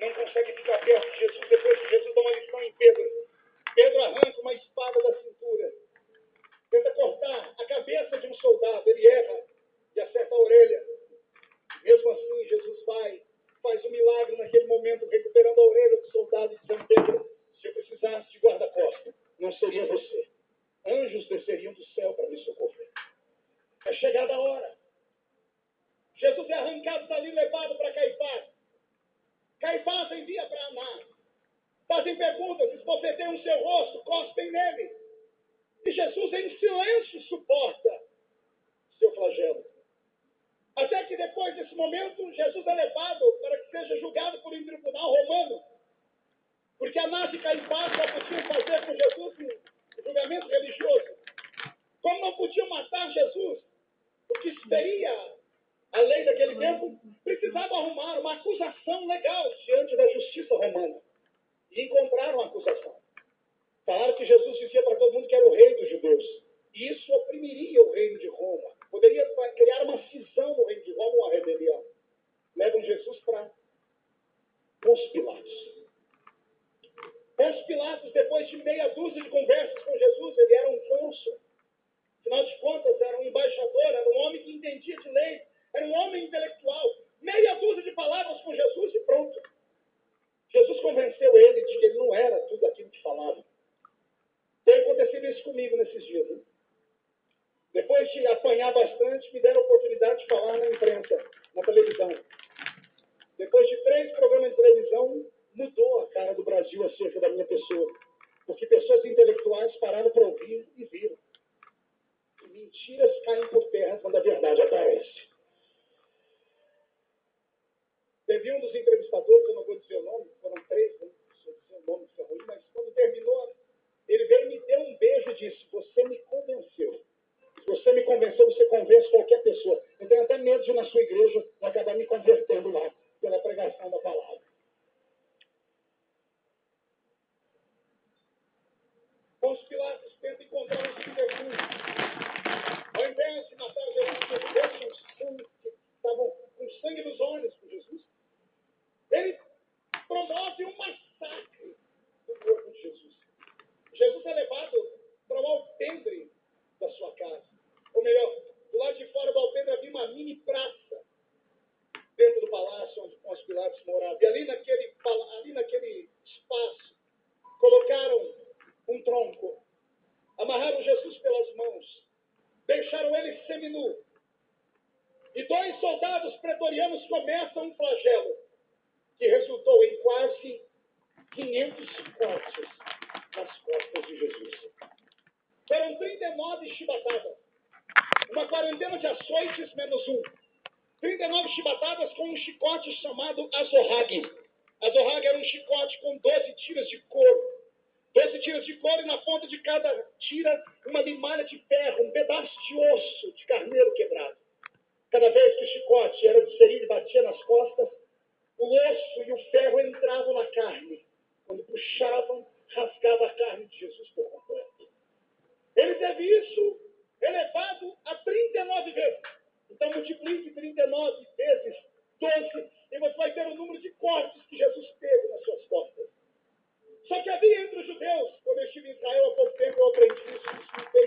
não consegue ficar perto de Jesus. Depois que Jesus dá uma lição em Pedro, Pedro arranca uma espada da cintura, tenta cortar a cabeça de um soldado, ele erra e acerta a orelha. Mesmo assim, Jesus faz um milagre naquele momento, recuperando a orelha do soldado e dizendo: Pedro, se eu precisasse de guarda-costas, não seria você. Anjos desceriam do céu para me socorrer. É chegada a hora. Jesus é arrancado dali, levado para Caifás. Caifás envia para Anás. Fazem perguntas: se você tem o seu rosto, cospem nele. E Jesus, em silêncio, suporta seu flagelo. Até que depois desse momento, Jesus é levado para que seja julgado por um tribunal romano. Porque Anás e Caifás só podiam fazer com Jesus um julgamento religioso. Como não podiam matar Jesus, porque isso seria a lei daquele tempo, precisava arrumar uma acusação legal diante da justiça romana. E encontraram a acusação. Falaram que Jesus dizia para todo mundo que era o rei dos judeus. E isso oprimiria o reino de Roma. Poderia criar uma cisão no reino de Roma, uma rebelião. Levam Jesus para Pôncio Pilatos. Pôncio Pilatos, depois de meia dúzia de conversas com Jesus, ele era um cônsul. Afinal de contas, era um embaixador, era um homem que entendia de lei, era um homem intelectual. Meia dúzia de palavras com Jesus e pronto. Jesus convenceu ele de que ele não era tudo aquilo que falava. Tem acontecido isso comigo nesses dias. Hein? Depois de apanhar bastante, me deram a oportunidade de falar na imprensa, na televisão. Depois de 3 programas de televisão, mudou a cara do Brasil acerca da minha pessoa. Porque pessoas intelectuais pararam para ouvir e viram. E mentiras caem por terra quando a verdade aparece. Teve um dos entrevistadores, eu não vou dizer o nome, foram 3, se eu dizer o nome fica ruim, mas quando terminou, ele veio e me deu um beijo e disse: você me convenceu. Se você me convenceu, você convence qualquer pessoa. Eu tenho até medo de ir na sua igreja e acabar me convertendo lá, pela pregação da palavra. Pôncio Pilatos tenta encontrar um subterfúgio. Ao invés de matar Jesus, que estavam com sangue nos olhos com Jesus, ele promove um massacre do corpo de Jesus. Jesus é levado para o alpendre da sua casa. Ou melhor, do lado de fora do alpendre havia uma mini praça dentro do palácio onde Pôncio Pilatos morava. E ali naquele espaço colocaram um tronco, amarraram Jesus pelas mãos, deixaram ele seminu. E 2 soldados pretorianos começam um flagelo que resultou em quase 500 cortes nas costas de Jesus. Foram 39 chibatadas. Uma quarentena de açoites menos 1. 39 chibatadas com um chicote chamado azorrague. Azorrague era um chicote com 12 tiras de couro. 12 tiras de couro e na ponta de cada tira uma limalha de ferro, um pedaço de osso de carneiro quebrado. Cada vez que o chicote era desferido e batia nas costas, o osso e o ferro entravam na carne. Quando puxavam, rasgava a carne de Jesus por completo. Ele teve isso elevado a 39 vezes. Então multiplique 39 vezes 12 e você vai ter o número de cortes que Jesus teve nas suas costas. Só que havia entre os judeus, quando eu estive em Israel há pouco tempo, eu aprendi isso me fez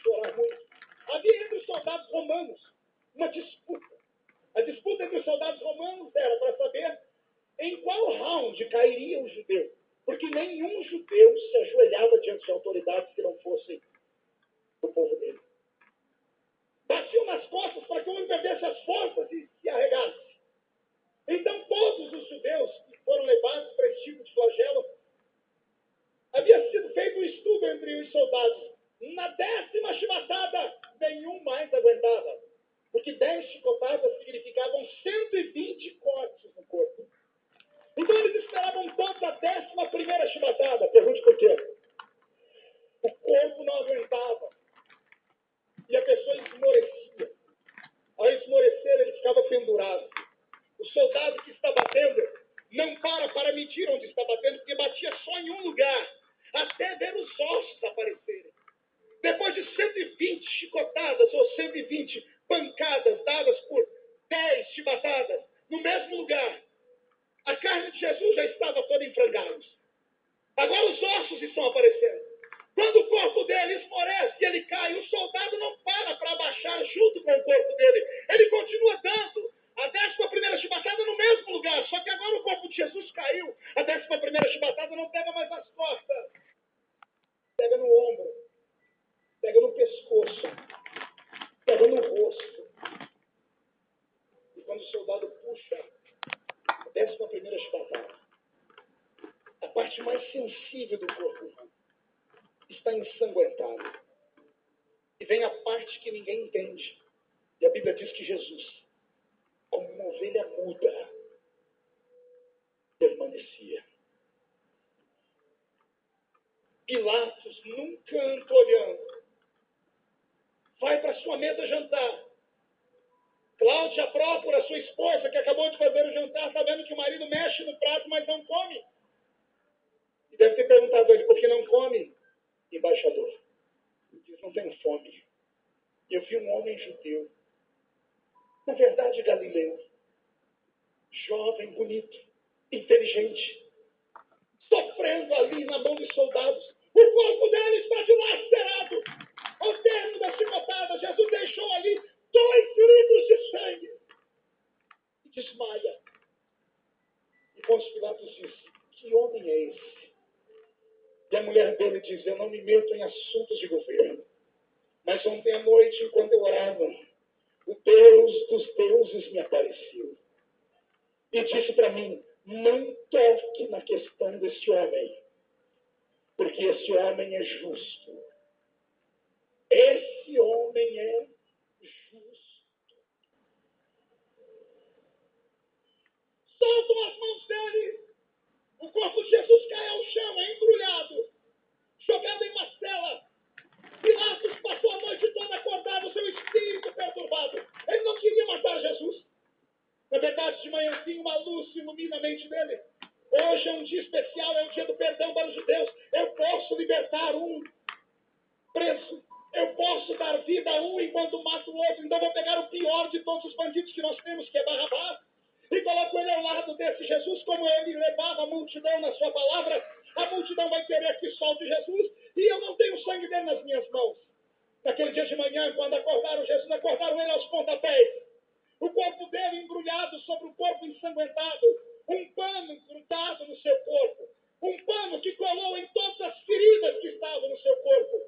chorar muito. Havia entre os soldados romanos uma disputa. A disputa entre os soldados romanos era para saber em qual round cairia o judeu. Porque nenhum judeu se ajoelhava diante de autoridades que não fossem do povo dele. Batiam nas costas para que o homem perdesse as forças e se arregasse. Então todos os judeus que foram levados para esse tipo de flagelo, havia sido feito um estudo entre os soldados. Na 10ª chibatada, nenhum mais aguentava. Porque 10 chicotadas significavam 120 cortes no corpo. Então eles esperavam todos a 11ª chibatada. Pergunte por quê? O corpo não aguentava. E a pessoa esmorecia. Ao esmorecer, ele ficava pendurado. O soldado que está batendo não para medir onde está batendo, porque batia só em um lugar, até ver os ossos aparecerem. Depois de 120 chicotadas ou 120 pancadas dadas por 10 chibatadas no mesmo lugar, a carne carne de Jesus já estava toda em frangalhos. Agora os ossos estão aparecendo. Quando o corpo dele esmorece e ele cai, o soldado não para abaixar junto com o corpo dele. Ele continua dando a 11ª chibatada no mesmo lugar. Só que agora o corpo de Jesus caiu. A 11ª chibatada não pega mais nas costas. Pega no ombro. Pega no pescoço. Pega no rosto. E quando o soldado puxa a 11ª chibatada, a parte mais sensível do corpo humano está ensanguentada. E vem a parte que ninguém entende. E a Bíblia diz que Jesus, como uma ovelha muda, permanecia. Pilatos, num canto olhando, vai para sua mesa jantar. Cláudia Própora, sua esposa, que acabou de fazer o jantar, está vendo que o marido mexe no prato, mas não come. E deve ter perguntado a ele, por que não come, embaixador? Ele diz, não tenho fome. Eu vi um homem judeu, na verdade galileu, jovem, bonito, inteligente, sofrendo ali na mão dos soldados. O corpo dele está dilacerado. Ao termo da chicotada, Jesus deixou ali 2 litros de sangue. E desmaia. E Pôncio Pilatos disse, que homem é esse? E a mulher dele diz, eu não me meto em assuntos de governo. Mas ontem à noite, enquanto eu orava, o Deus dos deuses me apareceu. E disse para mim, não toque na questão desse homem. Porque esse homem é justo. Esse homem é justo. Soltam as mãos dele. O corpo de Jesus cai ao chão, é embrulhado, jogado em uma cela. Pilatos passou a noite toda acordado, seu espírito perturbado. Ele não queria matar Jesus. Na verdade, de manhãzinha, uma luz ilumina a mente dele. Hoje é um dia especial, é o dia do perdão para os judeus. Eu posso libertar um preso. Eu posso dar vida a um enquanto mato o outro. Então vou pegar o pior de todos os bandidos que nós temos, que é Barrabás, e coloco ele ao lado desse Jesus, como ele levava a multidão na sua palavra. A multidão vai querer que solte Jesus, e eu não tenho o sangue dele nas minhas mãos. Naquele dia de manhã, quando acordaram Jesus, acordaram ele aos pontapés. O corpo dele embrulhado sobre o corpo ensanguentado. Um pano grudado no seu corpo. Um pano que colou em todas as feridas que estavam no seu corpo.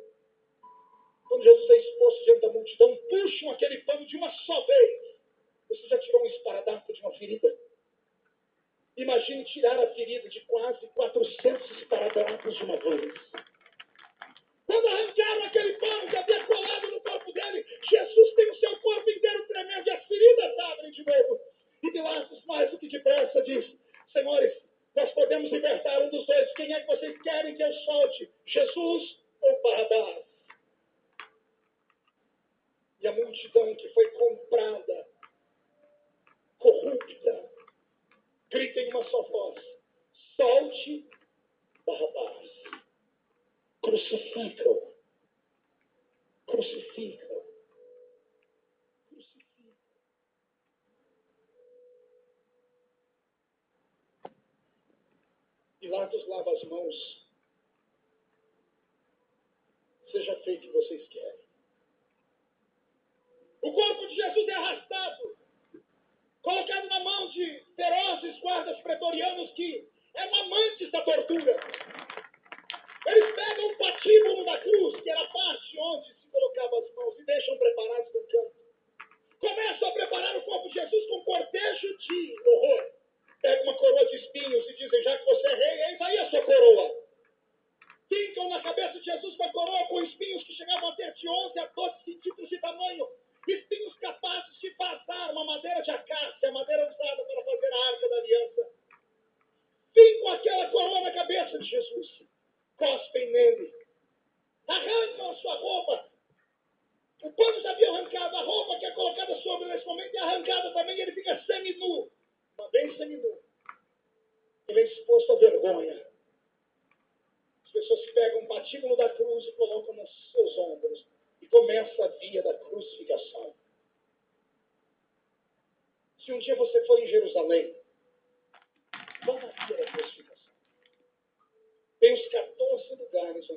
Quando Jesus é exposto diante da multidão, puxam aquele pano de uma só vez. Você já tirou um esparadrapo de uma ferida? Imagine tirar a ferida de quase 400 esparadrapos de uma vez. Quando arrancaram aquele pano que havia colado no corpo dele, Jesus tem o seu corpo inteiro tremendo e as feridas abrem de novo. E Pilatos, mais do que depressa, diz, senhores, nós podemos libertar um dos dois. Quem é que vocês querem que eu solte? Jesus ou Barrabás? E a multidão que foi comprada, corrupta, grita em uma só voz, solte Barrabás. Crucificam. Crucificam. Crucificam. Pilatos lava as mãos. Seja feito o que vocês querem. O corpo de Jesus é arrastado, colocado na mão de ferozes guardas pretorianos que eram amantes da tortura. Eles pegam um patíbulo da cruz, que era a parte onde se colocava as mãos, e deixam preparados no canto. Começam a preparar o corpo de Jesus com cortejo de horror. Pegam uma coroa de espinhos e dizem, já que você é rei, eis aí a sua coroa. Fincam na cabeça de Jesus uma coroa com espinhos que chegavam a ter de 11 a 12 centímetros de tamanho. Espinhos capazes de vazar uma madeira de acácia, a madeira usada para fazer a arca da aliança. Fincam aquela coroa na cabeça de Jesus. Cospem nele. Arrancam a sua roupa. O pano já havia arrancado. A roupa que é colocada sobre nesse momento é arrancada também e ele fica seminu. Mas bem seminu. Ele é exposto à vergonha. As pessoas pegam um patíbulo da cruz e colocam nos seus ombros. E começa a via da crucificação. Se um dia você for em Jerusalém, vá na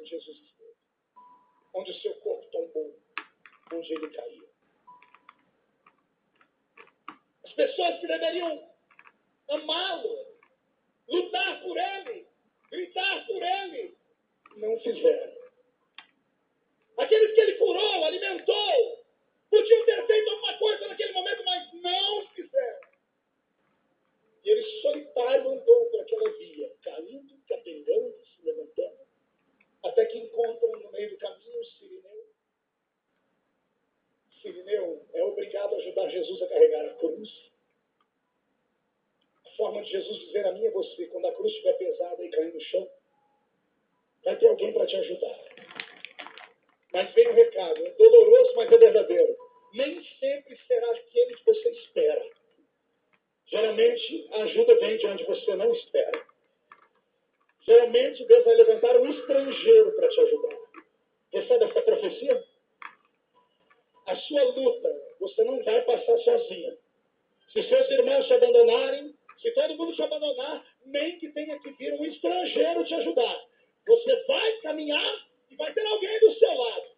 onde Jesus esteve, onde o seu corpo tombou, onde ele caiu. As pessoas que deveriam amá-lo, lutar por ele, gritar por ele, não fizeram. Aqueles que ele curou, alimentou, podiam ter feito alguma coisa naquele momento, mas não fizeram. E ele solitário andou por aquela via, caindo, capengando, se levantando, até que encontram no meio do caminho um sirineu. O sirineu é obrigado a ajudar Jesus a carregar a cruz. A forma de Jesus dizer a mim e a você, quando a cruz estiver pesada e cair no chão, vai ter alguém para te ajudar. Mas vem o recado, é doloroso, mas é verdadeiro. Nem sempre será aquele que você espera. Geralmente, a ajuda vem de onde você não espera. Geralmente, Deus vai levantar um estrangeiro para te ajudar. Recebe essa profecia? A sua luta, você não vai passar sozinha. Se seus irmãos te abandonarem, se todo mundo te abandonar, nem que tenha que vir um estrangeiro te ajudar. Você vai caminhar e vai ter alguém do seu lado.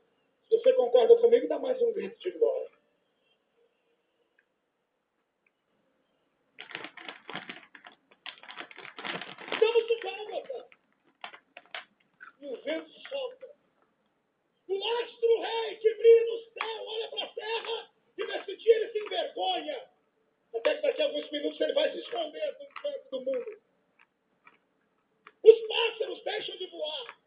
Se você concorda comigo, dá mais um grito de glória. Estamos no Gólgota. E o vento sopra. O astro rei que brilha no céu olha para a terra e nesse dia ele se envergonha. Até que daqui a alguns minutos ele vai se esconder num canto do mundo. Os pássaros deixam de voar.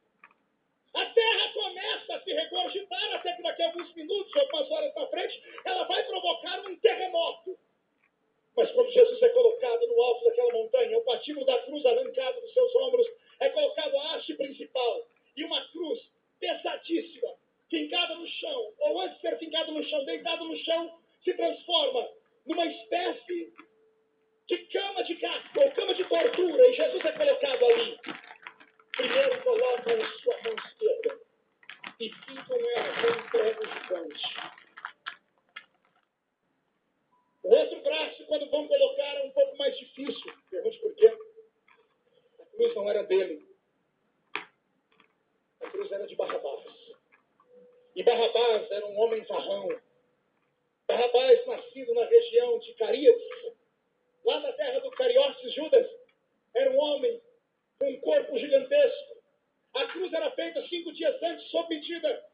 A terra começa a se regurgitar até que daqui a alguns minutos, algumas horas na frente, ela vai provocar um terremoto. Mas quando Jesus é colocado no alto daquela montanha, o patíbulo da cruz arrancado dos seus ombros, é colocado a haste principal e uma cruz pesadíssima, fincada no chão, ou antes de ser fincada no chão, deitado no chão, se transforma numa espécie de cama de casca, ou cama de tortura, e Jesus é colocado ali. Primeiro colocam a sua mão esquerda e ficam ela com um prego gigante. O outro braço, quando vão colocar, é um pouco mais difícil. Pergunte por quê? A cruz não era dele. A cruz era de Barrabás. E Barrabás era um homem varrão. Barrabás, nascido na região de Caríades, lá na terra do Cariotes Judas, era um homem com um corpo gigantesco. A cruz era feita 5 dias antes, sob medida.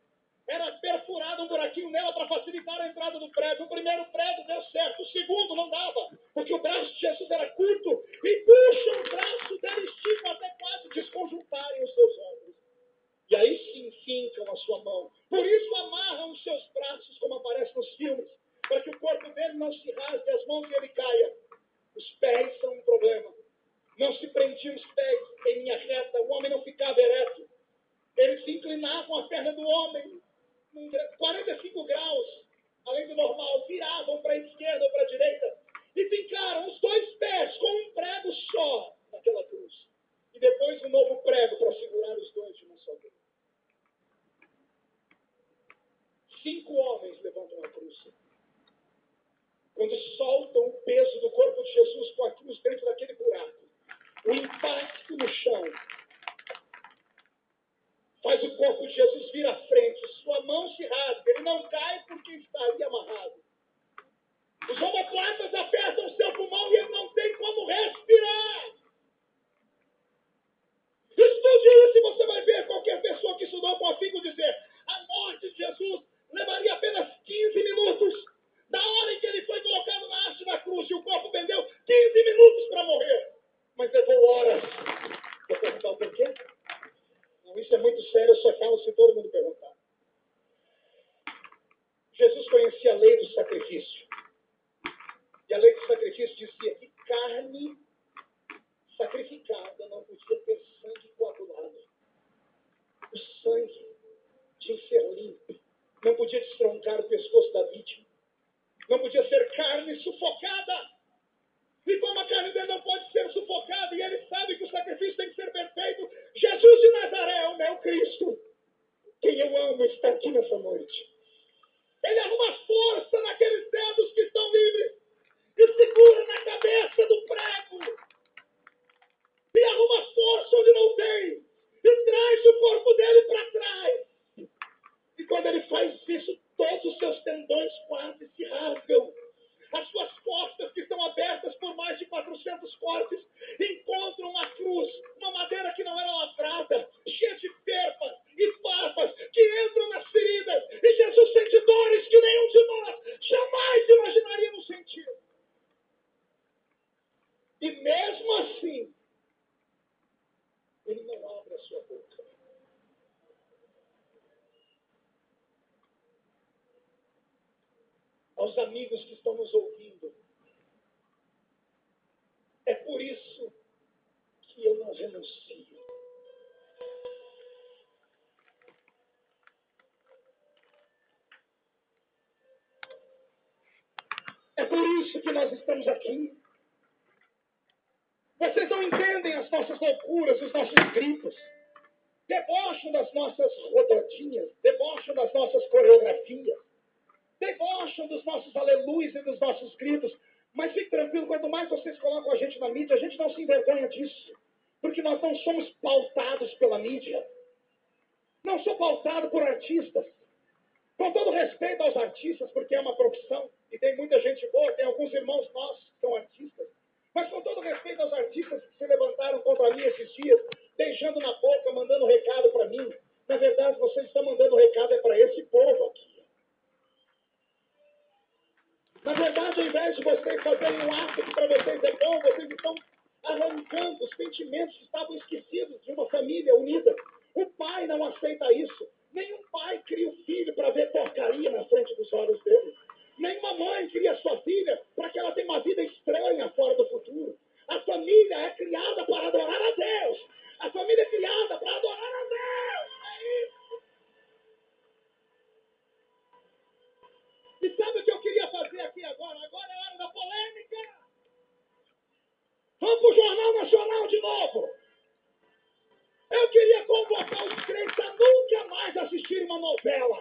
Era perfurado um buraquinho nela para facilitar a entrada do prego. O primeiro prego deu certo, o segundo não dava, porque o braço de Jesus era curto e puxam o braço dele, esticam até quase desconjuntarem os seus ombros. E aí sim fincam a sua mão. Por isso amarram os seus braços, como aparece nos filmes, para que o corpo dele não se rasgue, as mãos dele caia. Os pés são um problema. Não se prendiam os pés em linha reta, o homem não ficava ereto. Eles se inclinavam a perna do homem 45 graus, além do normal, viravam para a esquerda ou para a direita e fincaram os 2 pés com um prego só naquela cruz. E depois um novo prego para segurar os 2 de uma só vez. 5 homens levantam a cruz. Quando soltam o peso do corpo de Jesus com a cruz dentro daquele buraco, o impacto no chão faz o corpo de Jesus vir à frente, sua mão se rasga, ele não cai porque está ali amarrado. Os omoplatas apertam o seu pulmão e ele não tem como respirar. Estude isso e você vai ver qualquer pessoa que estudou com afinco dizer: a morte de Jesus levaria apenas 15 minutos. Da hora em que ele foi colocado na haste da cruz e o corpo pendeu 15 minutos para morrer. Mas levou horas. Vou perguntar o porquê? Não, isso é muito sério, eu só falo se todo mundo perguntar. Jesus conhecia a lei do sacrifício. E a lei do sacrifício dizia que carne sacrificada não podia ter sangue coagulado. O sangue tinha que ser limpo. Não podia destroncar o pescoço da vítima. Não podia ser carne sufocada. E como a carne dele não pode ser sufocada, e ele sabe que o sacrifício tem que ser perfeito, Jesus de Nazaré, o meu Cristo, quem eu amo, está aqui nessa noite. Ele arruma força naqueles dedos que estão livres e segura na cabeça do prego. E arruma força onde não tem. E traz o corpo dele para isso, todos os seus tendões quase se rasgam. As suas costas, que estão abertas por mais de 400 cortes, encontram uma cruz, uma madeira que não era lavrada, cheia de ferpas e barbas que entram nas feridas. E Jesus sente dores que nenhum de nós jamais imaginaríamos sentir. E mesmo assim, ele não abre a sua boca. Aos amigos que estão nos ouvindo, é por isso que eu não renuncio. É por isso que nós estamos aqui. Vocês não entendem as nossas loucuras, os nossos gritos. Debocham das nossas rodadinhas, debocham das nossas coreografias, debocham dos nossos aleluias e dos nossos gritos. Mas fique tranquilo, quanto mais vocês colocam a gente na mídia, a gente não se envergonha disso. Porque nós não somos pautados pela mídia. Não sou pautado por artistas. Com todo respeito aos artistas, porque é uma profissão, e tem muita gente boa, tem alguns irmãos nossos que são artistas. Mas com todo respeito aos artistas que se levantaram contra mim esses dias, beijando na boca, mandando recado para mim. Na verdade, vocês estão mandando recado é para esse povo aqui. Na verdade, ao invés de vocês fazerem um ato que para vocês é bom, vocês estão arrancando os sentimentos que estavam esquecidos de uma família unida. O pai não aceita isso. Nenhum pai cria o filho para ver porcaria na frente dos olhos dele. Nenhuma mãe cria sua filha para que ela tenha uma vida estranha fora do futuro. A família é criada para adorar a Deus. A família é criada para adorar a Deus. É isso. E sabe o que eu queria fazer aqui agora? Agora é a hora da polêmica. Vamos para o Jornal Nacional de novo. Eu queria convocar os crentes a nunca mais assistir uma novela.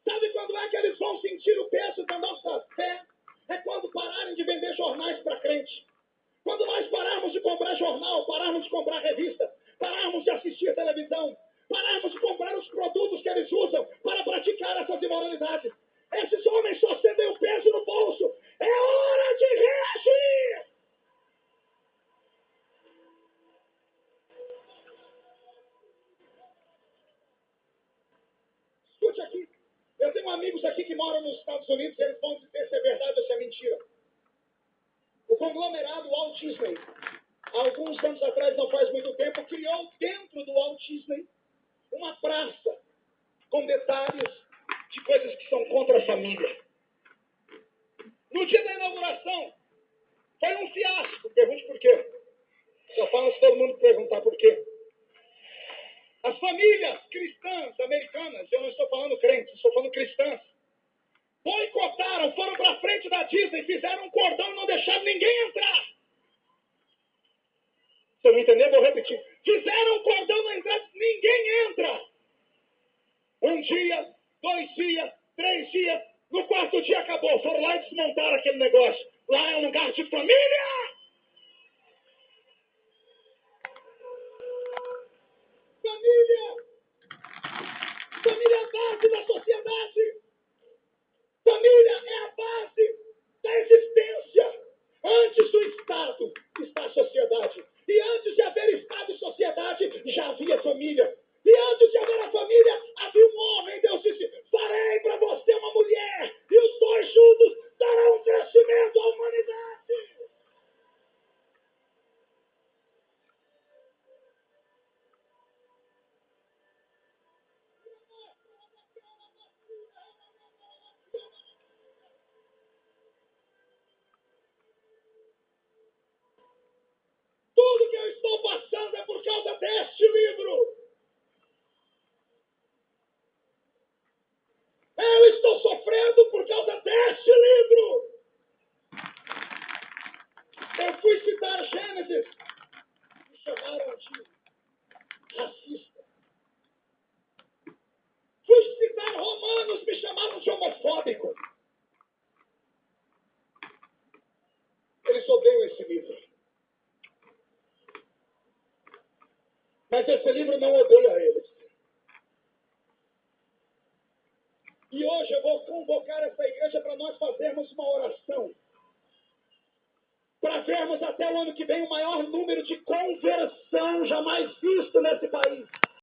Sabe quando é que eles vão sentir o peso da nossa fé? É quando pararem de vender jornais para crente. Quando nós pararmos de comprar jornal, pararmos de comprar revista, pararmos de assistir televisão, pararmos de comprar os produtos que eles usam para praticar essas imoralidades. Esses homens só sentem o peso no bolso. É hora de reagir! Escute aqui. Eu tenho amigos aqui que moram nos Estados Unidos e eles vão dizer se é verdade ou se é mentira. O conglomerado Walt Disney, há alguns anos atrás, não faz muito tempo, criou dentro do Walt Disney uma praça com detalhes de coisas que são contra a família. No dia da inauguração, foi um fiasco. Pergunte por quê. Só falo se todo mundo perguntar por quê. As famílias cristãs americanas, eu não estou falando crentes, estou falando cristãs, boicotaram, foram para frente da Disney, fizeram um cordão e não deixaram ninguém entrar. Se eu não entender, vou repetir. Fizeram um cordão na entrada, ninguém entra. Um dia, 2 dias, 3 dias, no 4º dia acabou. Foram lá e desmontaram aquele negócio. Lá é um lugar de família. Família! Família é a base da sociedade. Família é a base da existência. Antes do Estado está a sociedade. E antes de haver Estado e sociedade, já havia família. E antes de haver a família, havia um homem. Deus disse, farei para você uma mulher. E os dois juntos darão crescimento à humanidade. Tudo que eu estou passando é por causa deste livro. Eu estou sofrendo por causa deste livro. Eu fui citar Gênesis. Me chamaram de racista. Fui citar Romanos. Me chamaram de homofóbico. Eles odeiam esse livro. Mas esse livro não odeia eles. E hoje eu vou convocar essa igreja para nós fazermos uma oração. Para vermos até o ano que vem o maior número de conversão jamais visto nesse país.